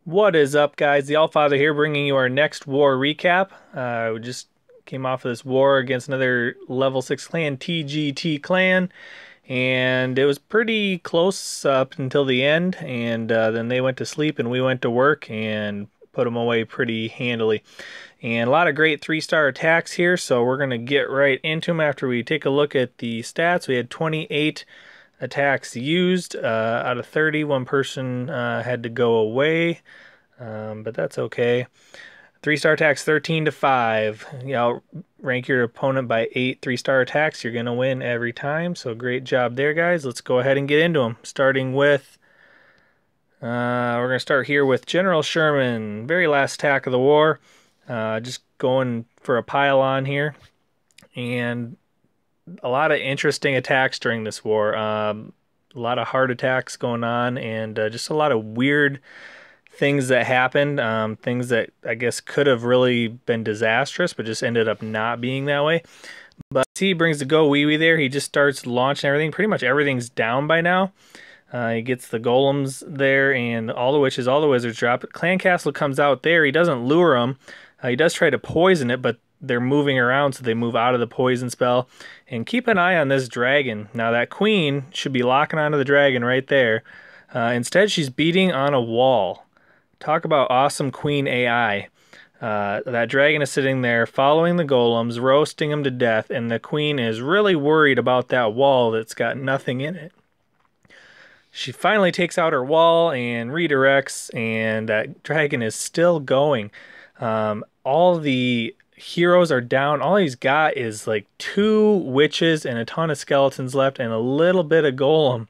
What is up, guys? The Allfather here, bringing you our next war recap. We just came off of this war against another level 6 clan, TGT clan, and it was pretty close up until the end, and then they went to sleep and we went to work and put them away pretty handily. And a lot of great 3-star attacks here, so we're going to get right into them after we take a look at the stats. We had 28 attacks used out of 30. One person had to go away, but that's okay. 3-star attacks 13 to 5. You know, rank your opponent by 8 3-star attacks. You're gonna win every time. So great job there, guys. Let's go ahead and get into them. Starting with we're gonna start here with General Sherman. Very last attack of the war. Just going for a pile-on here, and a lot of interesting attacks during this war. A lot of heart attacks going on, and just a lot of weird things that happened. Things that I guess could have really been disastrous, but just ended up not being that way. But he brings the go wee wee there. He just starts launching everything. Pretty much everything's down by now. He gets the golems there, and all the witches, all the wizards drop. Clan Castle comes out there. He doesn't lure them. He does try to poison it, but they're moving around, so they move out of the poison spell. And keep an eye on this dragon. Now that queen should be locking onto the dragon right there. Instead, she's beating on a wall. Talk about awesome queen AI. That dragon is sitting there following the golems, roasting them to death, and the queen is really worried about that wall that's got nothing in it. She finally takes out her wall and redirects, and that dragon is still going. All the heroes are down. All he's got is like 2 witches and a ton of skeletons left and a little bit of golem.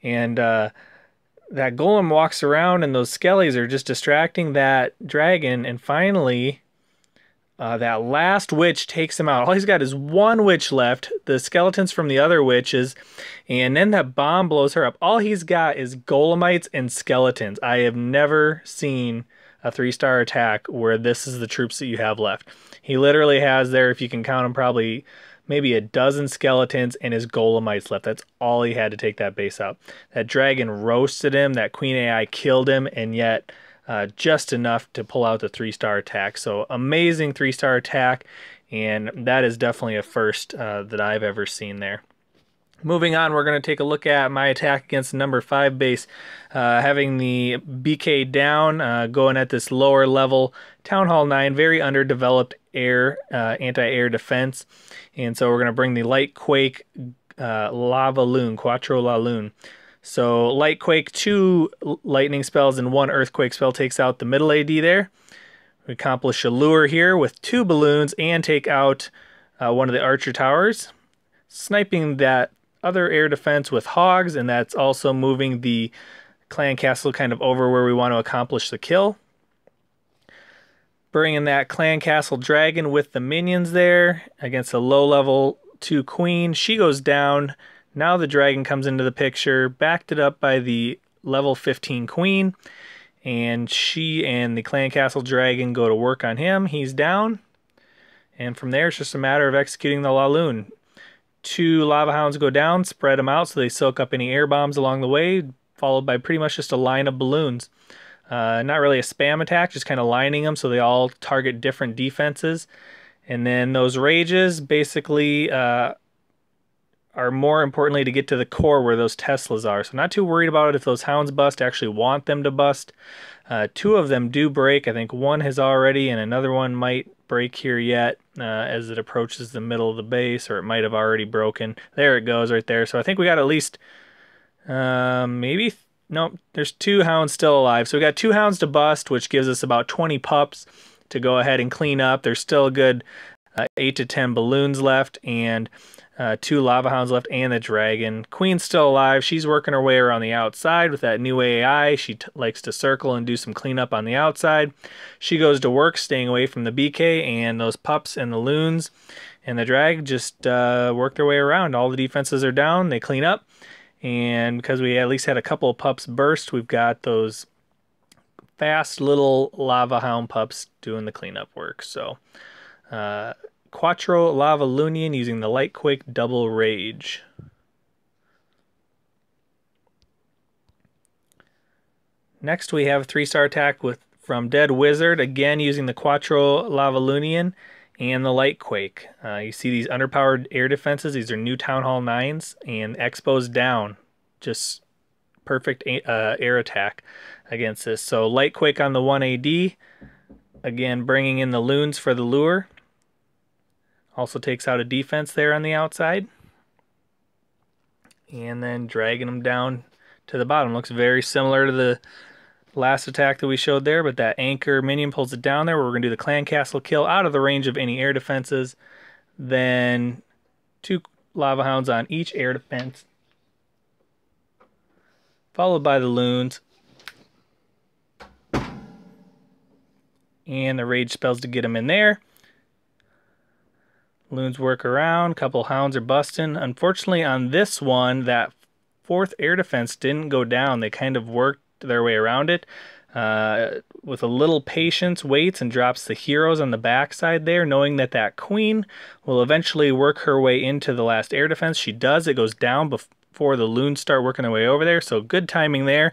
And that golem walks around, and those skellies are just distracting that dragon. And finally, that last witch takes him out. All he's got is 1 witch left, the skeletons from the other witches, and then that bomb blows her up. All he's got is golemites and skeletons. I have never seen a 3-star attack where this is the troops that you have left. He literally has there, if you can count them, probably maybe a dozen skeletons and his golemites left. That's all he had to take that base out. That dragon roasted him, that queen AI killed him, and yet just enough to pull out the 3-star attack. So amazing 3-star attack, and that is definitely a first that I've ever seen there. Moving on, we're going to take a look at my attack against the number 5 base. Having the BK down, going at this lower level Town Hall 9, very underdeveloped anti-air defense. And so we're going to bring the Light Quake LavaLoon, QuatroLavaLoon. So Light Quake, 2 lightning spells and 1 earthquake spell takes out the middle AD there. We accomplish a lure here with 2 balloons and take out one of the archer towers, sniping that other air defense with hogs, and that's also moving the clan castle kind of over where we want to accomplish the kill. Bringing that clan castle dragon with the minions there against a low level 2 queen. She goes down. Now the dragon comes into the picture, backed it up by the level 15 queen, and she and the clan castle dragon go to work on him. He's down, and from there it's just a matter of executing the Laloon. 2 lava hounds go down, spread them out so they soak up any air bombs along the way, followed by pretty much just a line of balloons. Not really a spam attack, just kind of lining them so they all target different defenses. And then those rages basically are more importantly to get to the core where those Teslas are. So not too worried about it if those hounds bust. I actually want them to bust. 2 of them do break. I think 1 has already, and another one might break here yet as it approaches the middle of the base, or it might have already broken. There it goes right there. So I think we got at least maybe, nope, there's 2 hounds still alive. So we got 2 hounds to bust, which gives us about 20 pups to go ahead and clean up. There's still a good 8 to 10 balloons left, and 2 lava hounds left, and the dragon. Queen's still alive. She's working her way around the outside with that new AI. She likes to circle and do some cleanup on the outside. She goes to work, staying away from the BK and those pups and the loons. And the drag just work their way around. All the defenses are down. They clean up. And because we at least had a couple of pups burst, we've got those fast little lava hound pups doing the cleanup work. So QuatroLavaLoon using the Lightquake Double Rage. Next we have a 3-star attack from Dead Wizard, again using the QuatroLavaLoon and the Lightquake. You see these underpowered air defenses. These are new Town Hall 9s, and Expo's down. Just perfect air attack against this. So Lightquake on the 1 AD, again bringing in the loons for the lure. Also takes out a defense there on the outside. And then dragging them down to the bottom. Looks very similar to the last attack that we showed there, but that anchor minion pulls it down there. We're going to do the clan castle kill out of the range of any air defenses. Then 2 lava hounds on each air defense, followed by the loons. And the rage spells to get them in there. Loons work around, couple hounds are busting. Unfortunately on this one, that 4th air defense didn't go down. They kind of worked their way around it. With a little patience, waits and drops the heroes on the backside there, knowing that that queen will eventually work her way into the last air defense. She does. It goes down before the loons start working their way over there, so good timing there.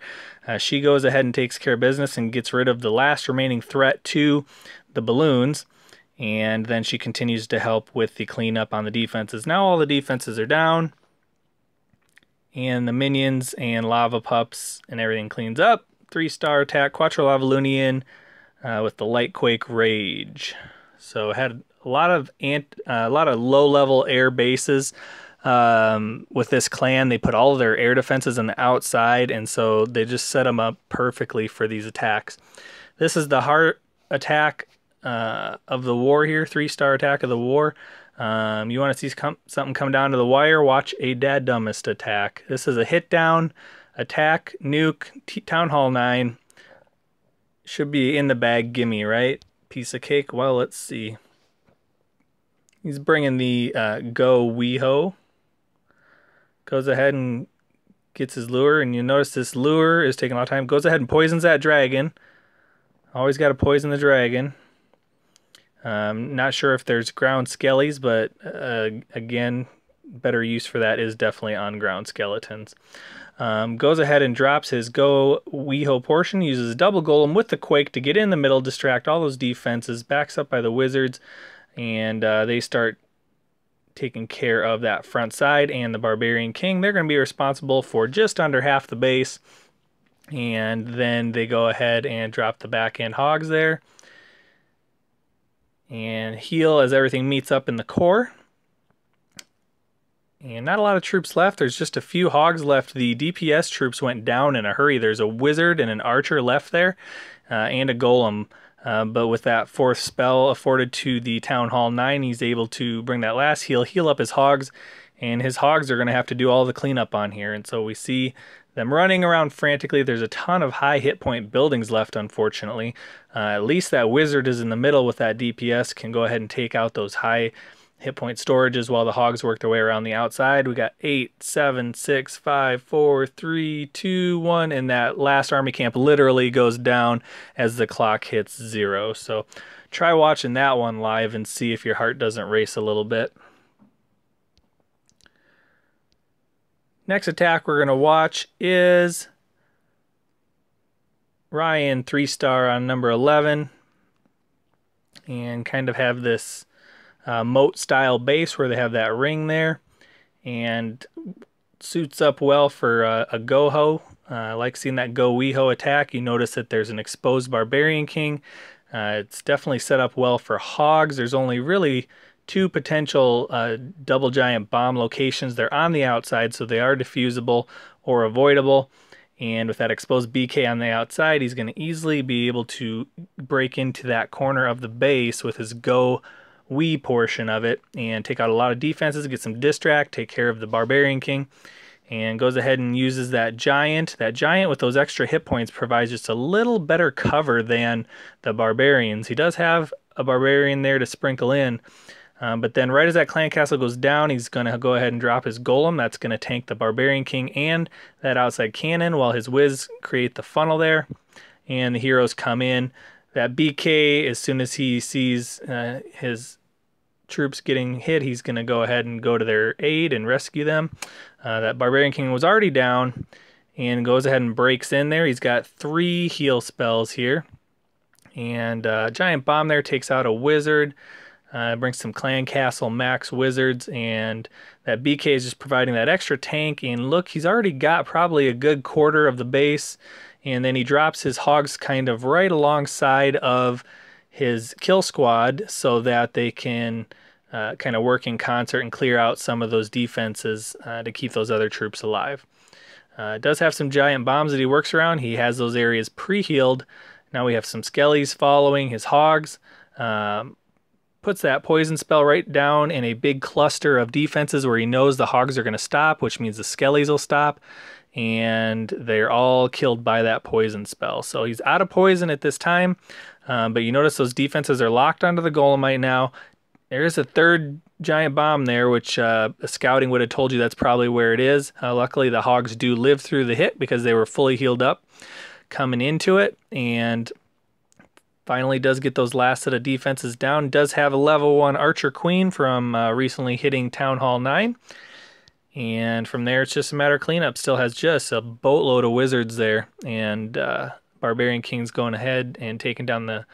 She goes ahead and takes care of business and gets rid of the last remaining threat to the balloons, and then she continues to help with the cleanup on the defenses. Now all the defenses are down, and the minions and lava pups and everything cleans up. 3-star attack, QuatroLavaLoon with the Lightquake Rage. So had a lot of low-level air bases with this clan. They put all of their air defenses on the outside, and so they just set them up perfectly for these attacks. This is the heart attack of the war here, 3-star attack of the war. You want to see something come down to the wire, watch a daddumbest attack. This is a hit down attack, nuke, Town Hall 9. Should be in the bag, gimme, right? Piece of cake. Well, let's see. He's bringing the Go Weeho. Goes ahead and gets his lure, and you notice this lure is taking a lot of time. Goes ahead and poisons that dragon. Always got to poison the dragon. Not sure if there's ground skellies, but again, better use for that is definitely on ground skeletons. Goes ahead and drops his Go Weeho portion, uses a double golem with the Quake to get in the middle, distract all those defenses, backs up by the wizards, and they start taking care of that front side and the Barbarian King. They're going to be responsible for just under half the base, and then they go ahead and drop the back end hogs there and heal as everything meets up in the core. And not a lot of troops left. There's just a few hogs left. The DPS troops went down in a hurry. There's a wizard and an archer left there, and a golem. But with that 4th spell afforded to the Town Hall 9, he's able to bring that last heal up his hogs, and his hogs are going to have to do all the cleanup on here. And so we see them running around frantically. There's a ton of high hit point buildings left, unfortunately. At least that wizard is in the middle with that DPS, can go ahead and take out those high hit point storages while the hogs work their way around the outside. We got 8, 7, 6, 5, 4, 3, 2, 1, and that last army camp literally goes down as the clock hits 0. So try watching that one live and see if your heart doesn't race a little bit. Next attack we're going to watch is Ryan 3-star on number 11, and kind of have this moat style base where they have that ring there, and suits up well for a Go-Ho. I like seeing that Go Weeho attack. You notice that there's an exposed Barbarian King. It's definitely set up well for hogs. There's only really 2 potential double giant bomb locations. They're on the outside, so they are diffusable or avoidable. And with that exposed BK on the outside, he's going to easily be able to break into that corner of the base with his Go Wee portion of it and take out a lot of defenses, get some distract, take care of the Barbarian King, and goes ahead and uses that giant. That giant with those extra hit points provides just a little better cover than the barbarians. He does have a barbarian there to sprinkle in, but then right as that clan castle goes down, he's going to go ahead and drop his golem. That's going to tank the Barbarian King and that outside cannon while his whiz create the funnel there, and the heroes come in. That BK, as soon as he sees his troops getting hit, he's going to go ahead and go to their aid and rescue them. That Barbarian King was already down and goes ahead and breaks in there. He's got 3 heal spells here. And Giant Bomb there takes out a wizard. Brings some Clan Castle max wizards, and that BK is just providing that extra tank. And look, he's already got probably a good quarter of the base, and then he drops his hogs kind of right alongside of his kill squad so that they can kind of work in concert and clear out some of those defenses to keep those other troops alive. Does have some giant bombs that he works around. He has those areas pre-healed. Now we have some skellies following his hogs. Puts that poison spell right down in a big cluster of defenses where he knows the hogs are going to stop, which means the skellies will stop, and they're all killed by that poison spell. So he's out of poison at this time, but you notice those defenses are locked onto the Golemite now. There is a 3rd giant bomb there, which scouting would have told you that's probably where it is. Luckily, the hogs do live through the hit because they were fully healed up coming into it, and finally does get those last set of defenses down. Does have a level 1 Archer Queen from recently hitting Town Hall 9. And from there, it's just a matter of cleanup. Still has just a boatload of wizards there. And Barbarian King's going ahead and taking down the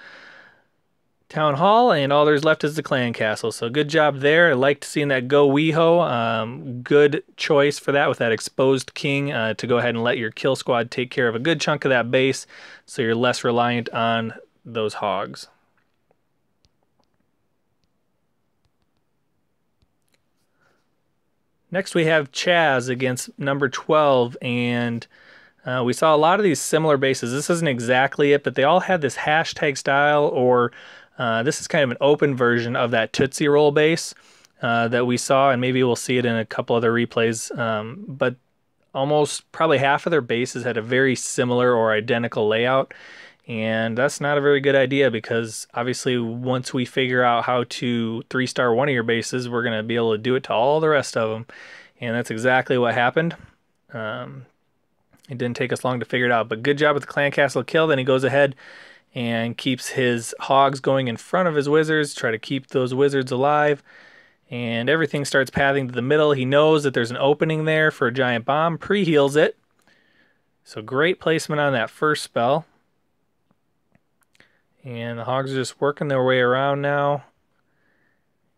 Town Hall. And all there's left is the Clan Castle. So good job there. I liked seeing that go Weeho. Good choice for that with that exposed king to go ahead and let your kill squad take care of a good chunk of that base. So you're less reliant on those hogs. Next we have Chaz against number 12, and we saw a lot of these similar bases. This isn't exactly it, but they all had this hashtag style, or this is kind of an open version of that Tootsie Roll base that we saw, and maybe we'll see it in a couple other replays, but almost probably half of their bases had a very similar or identical layout. And that's not a very good idea, because obviously once we figure out how to 3-star one of your bases, we're going to be able to do it to all the rest of them. And that's exactly what happened. It didn't take us long to figure it out, but good job with the Clan Castle kill. Then he goes ahead and keeps his hogs going in front of his wizards, try to keep those wizards alive. And everything starts pathing to the middle. He knows that there's an opening there for a giant bomb, pre-heals it. So great placement on that first spell. And the hogs are just working their way around now.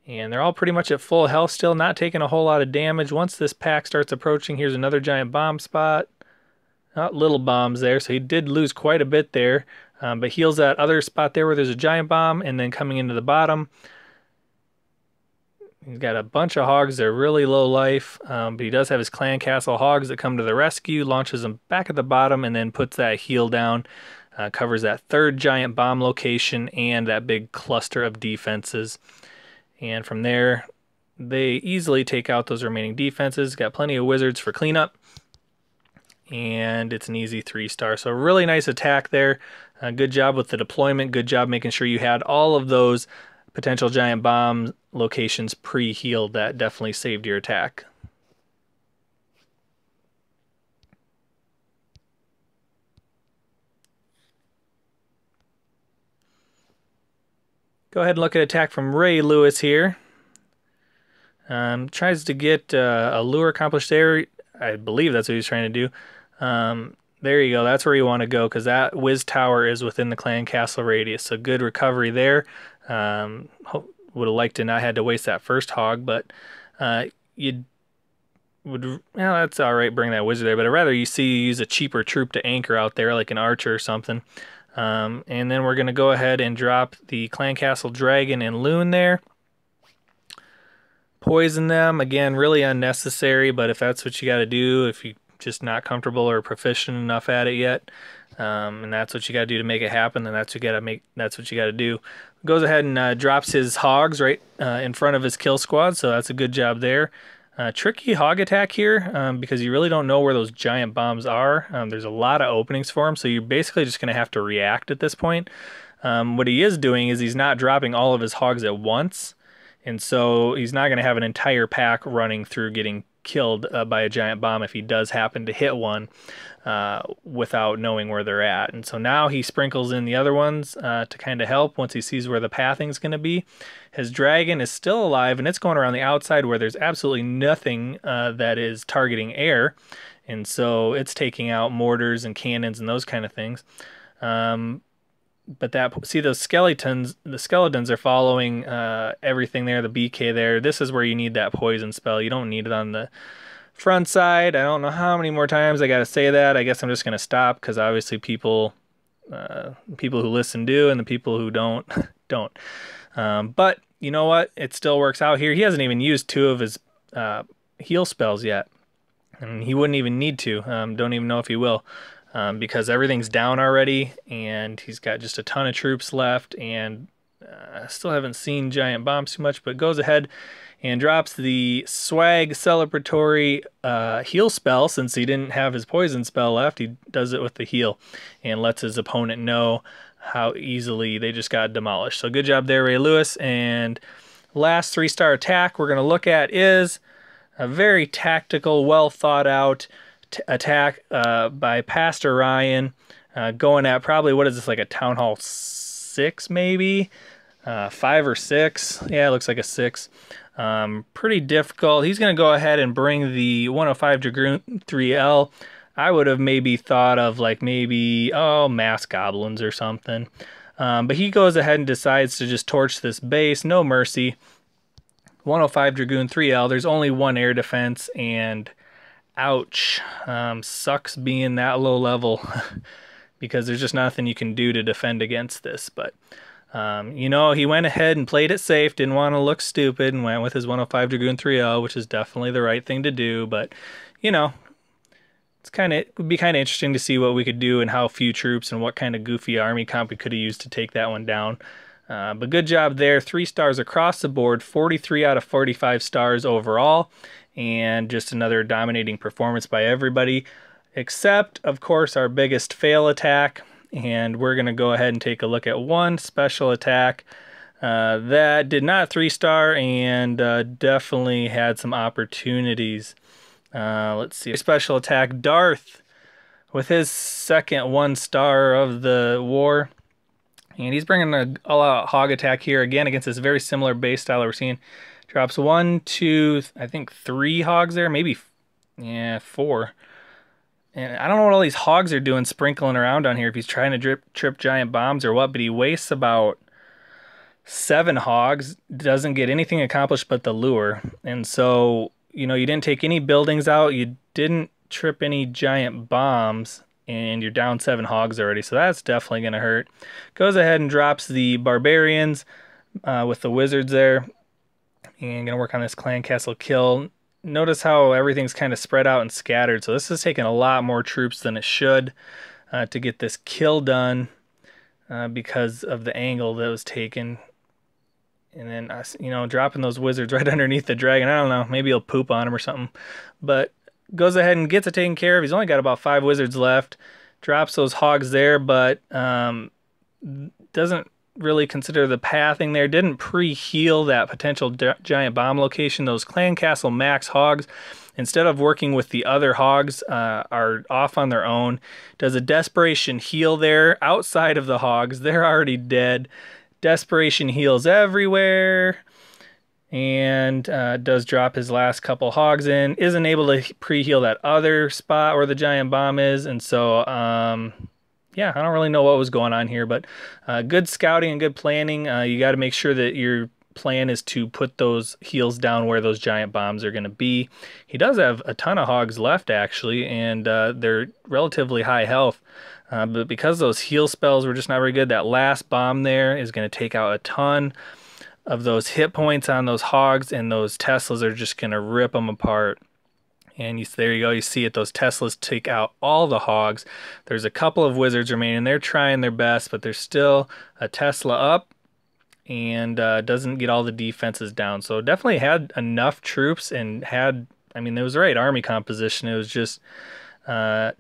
And they're all pretty much at full health still, not taking a whole lot of damage. Once this pack starts approaching, here's another giant bomb spot. Not little bombs there, so he did lose quite a bit there. But heals that other spot there where there's a giant bomb, and then coming into the bottom. He's got a bunch of hogs. They're really low life, but he does have his Clan Castle hogs that come to the rescue, launches them back at the bottom, and then puts that heal down. Covers that 3rd giant bomb location and that big cluster of defenses. And from there, they easily take out those remaining defenses. Got plenty of wizards for cleanup. And it's an easy 3-star. So really nice attack there. Good job with the deployment. Good job making sure you had all of those potential giant bomb locations pre-healed. That definitely saved your attack. Go ahead and look at attack from Ray Lewis here. Tries to get a lure accomplished there. I believe that's what he's trying to do. There you go. That's where you want to go, because that Wiz Tower is within the Clan Castle radius. So good recovery there. Would have liked to not had to waste that first hog, but you would. Well, that's all right. Bring that wizard there, but I'd rather you see you use a cheaper troop to anchor out there, like an archer or something. And then we're going to go ahead and drop the Clan Castle Dragon and Loon there. Poison them. Again, really unnecessary, but if that's what you got to do, if you're just not comfortable or proficient enough at it yet, and that's what you got to do to make it happen, then that's what you got to do. Goes ahead and drops his hogs right in front of his kill squad, so that's a good job there. Tricky hog attack here because you really don't know where those giant bombs are. There's a lot of openings for them, so you're basically just going to have to react at this point. What he is doing is he's not dropping all of his hogs at once, and so he's not going to have an entire pack running through getting killed by a giant bomb if he does happen to hit one without knowing where they're at. And so now he sprinkles in the other ones to kind of help once he sees where the pathing's going to be. His dragon is still alive, and it's going around the outside where there's absolutely nothing that is targeting air. And so it's taking out mortars and cannons and those kind of things. But see those skeletons, the skeletons are following everything there, the BK there. This is where you need that poison spell. You don't need it on the front side. I don't know how many more times I got to say that. I guess I'm just going to stop because obviously people who listen do, and the people who don't, don't. But you know what? It still works out here. He hasn't even used 2 of his heal spells yet. And he wouldn't even need to. Don't even know if he will. Because everything's down already, and he's got just a ton of troops left, and I still haven't seen giant bombs too much, but goes ahead and drops the swag celebratory heal spell. Since he didn't have his poison spell left, he does it with the heal and lets his opponent know how easily they just got demolished. So good job there, Ray Lewis. And last 3-star attack we're going to look at is a very tactical, well thought out attack by Pastor Ryan, going at probably, what is this, like a Town Hall 6 maybe? 5 or 6. Yeah, it looks like a 6. Pretty difficult. He's going to go ahead and bring the 105 Dragoon 3L. I would have maybe thought of like maybe, mass goblins or something. But he goes ahead and decides to just torch this base. No mercy. 105 Dragoon 3L. There's only 1 air defense, and ouch. Sucks being that low level because there's just nothing you can do to defend against this. But you know, he went ahead and played it safe, didn't want to look stupid, and went with his 105 Dragoon 3L, which is definitely the right thing to do. But you know, it would be kind of interesting to see what we could do and how few troops and what kind of goofy army comp we could have used to take that one down. But good job there. 3 stars across the board, 43 out of 45 stars overall, and just another dominating performance by everybody, except, of course, our biggest fail attack. And we're going to go ahead and take a look at one special attack that did not 3-star and definitely had some opportunities. Let's see. Special attack, Darth, with his second 1-star of the war. And he's bringing an all-out hog attack here again against this very similar base style that we're seeing. Drops 1, 2, I think 3 hogs there, maybe, yeah, 4. And I don't know what all these hogs are doing sprinkling around on here, if he's trying to trip giant bombs or what, but he wastes about 7 hogs, doesn't get anything accomplished but the lure. And so, you know, you didn't take any buildings out, you didn't trip any giant bombs, and you're down 7 hogs already, so that's definitely going to hurt. Goes ahead and drops the barbarians with the wizards there, and going to work on this clan castle kill. Notice how everything's kind of spread out and scattered, so this is taking a lot more troops than it should to get this kill done because of the angle that was taken. And then, you know, dropping those wizards right underneath the dragon. I don't know, maybe he'll poop on him or something, but goes ahead and gets it taken care of. He's only got about 5 wizards left. Drops those hogs there, but doesn't really consider the pathing there. Didn't pre-heal that potential giant bomb location. Those clan castle max hogs, instead of working with the other hogs, are off on their own. Does a desperation heal there outside of the hogs. They're already dead. Desperation heals everywhere. And does drop his last couple hogs in. Isn't able to pre-heal that other spot where the giant bomb is. And so, yeah, I don't really know what was going on here. But good scouting and good planning. You got to make sure that your plan is to put those heals down where those giant bombs are going to be. He does have a ton of hogs left, actually. And they're relatively high health. But because those heal spells were just not very good, that last bomb there is going to take out a ton of those hit points on those hogs, and those Teslas are just going to rip them apart. And there you go, you see it, those Teslas take out all the hogs. There's a couple of wizards remaining. They're trying their best, but there's still a Tesla up, and doesn't get all the defenses down. So definitely had enough troops, and had, I mean, it was the right army composition. It was just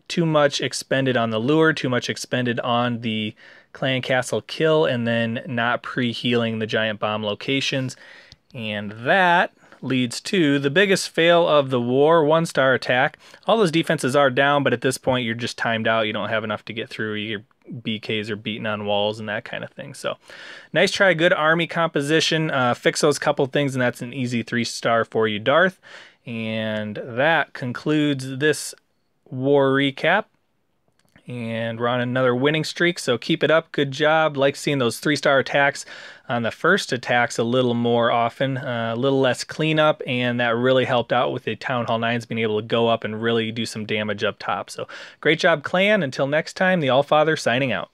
too much expended on the lure, too much expended on the clan castle kill, and then not pre-healing the giant bomb locations. And that leads to the biggest fail of the war, 1-star attack. All those defenses are down, but at this point you're just timed out. You don't have enough to get through. Your BKs are beaten on walls and that kind of thing. So nice try, good army composition. Fix those couple things, and that's an easy 3-star for you, Darth. And that concludes this war recap. And we're on another winning streak, so keep it up. Good job. Like seeing those 3-star attacks on the first attacks a little more often, a little less cleanup, and that really helped out with the Town Hall 9s being able to go up and really do some damage up top. So great job, clan. Until next time, the Allfather signing out.